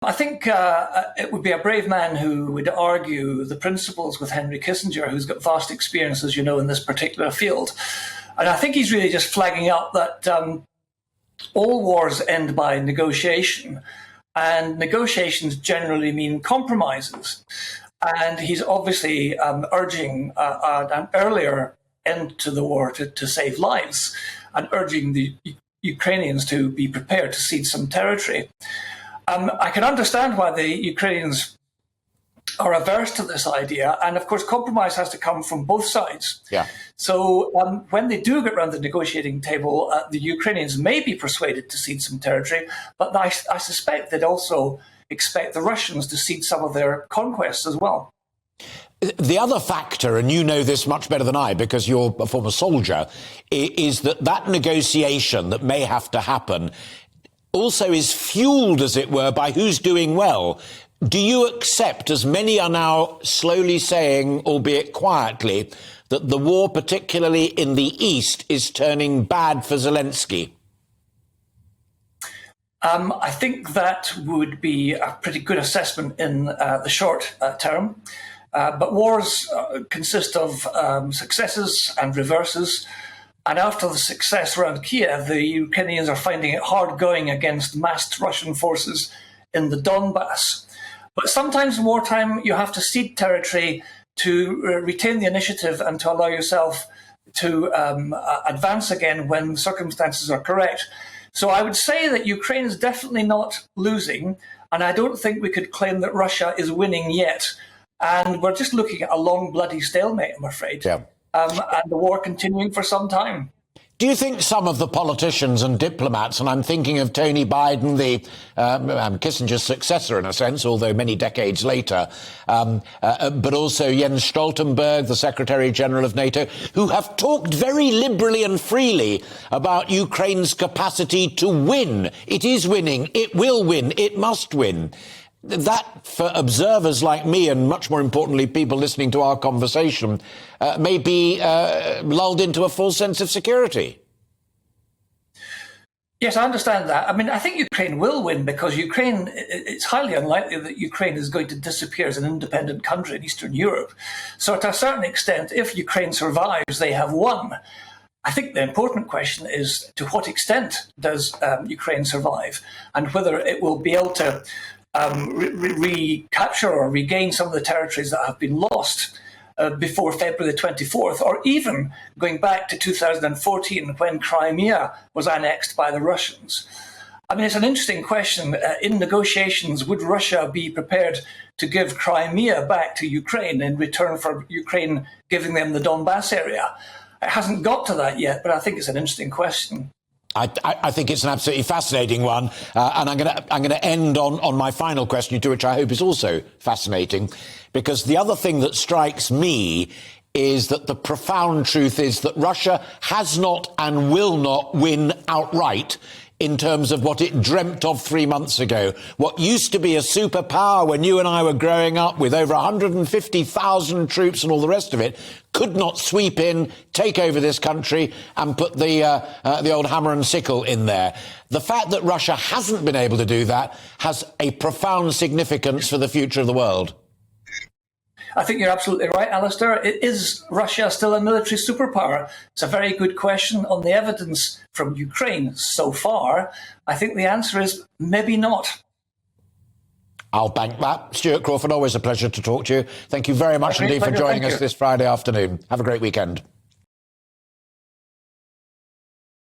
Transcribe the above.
I think it would be a brave man who would argue the principles with Henry Kissinger, who's got vast experience, as you know, in this particular field. And I think he's really just flagging up that all wars end by negotiation, and negotiations generally mean compromises. And he's obviously urging an earlier end to the war to save lives, and urging the Ukrainians to be prepared to cede some territory. I can understand why the Ukrainians are averse to this idea, and of course compromise has to come from both sides. Yeah. So when they do get around the negotiating table, the Ukrainians may be persuaded to cede some territory, but I suspect they'd also expect the Russians to cede some of their conquests as well. The other factor, and you know this much better than I because you're a former soldier, is that negotiation that may have to happen also is fueled, as it were, by who's doing well. Do you accept, as many are now slowly saying, albeit quietly, that the war, particularly in the East, is turning bad for Zelenksyy? I think that would be a pretty good assessment in the short term. But wars consist of successes and reverses. And after the success around Kiev, the Ukrainians are finding it hard going against massed Russian forces in the Donbass. But sometimes in wartime, you have to cede territory to retain the initiative and to allow yourself to advance again when circumstances are correct. So I would say that Ukraine is definitely not losing, and I don't think we could claim that Russia is winning yet. And we're just looking at a long, bloody stalemate, I'm afraid. Yeah. And the war continuing for some time. Do you think some of the politicians and diplomats, and I'm thinking of Tony Biden, the Kissinger's successor in a sense, although many decades later, but also Jens Stoltenberg, the Secretary General of NATO, who have talked very liberally and freely about Ukraine's capacity to win. It is winning. It will win. It must win. That, for observers like me, and much more importantly, people listening to our conversation, may be lulled into a false sense of security. Yes, I understand that. I mean, I think Ukraine will win because it's highly unlikely that Ukraine is going to disappear as an independent country in Eastern Europe. So to a certain extent, if Ukraine survives, they have won. I think the important question is to what extent does Ukraine survive, and whether it will be able to recapture or regain some of the territories that have been lost before February the 24th, or even going back to 2014 when Crimea was annexed by the Russians. I mean, it's an interesting question. In negotiations, would Russia be prepared to give Crimea back to Ukraine in return for Ukraine giving them the Donbass area? It hasn't got to that yet, but I think it's an interesting question. I think it's an absolutely fascinating one, and I'm going to end on my final question, to which I hope is also fascinating, because the other thing that strikes me is that the profound truth is that Russia has not and will not win outright in terms of what it dreamt of 3 months ago. What used to be a superpower when you and I were growing up with over 150,000 troops and all the rest of it could not sweep in, take over this country and put the old hammer and sickle in there. The fact that Russia hasn't been able to do that has a profound significance for the future of the world. I think you're absolutely right, Alistair. Is Russia still a military superpower? It's a very good question. On the evidence from Ukraine so far, I think the answer is maybe not. I'll bank that. Stuart Crawford, always a pleasure to talk to you. Thank you very much indeed for joining us this Friday afternoon. Have a great weekend.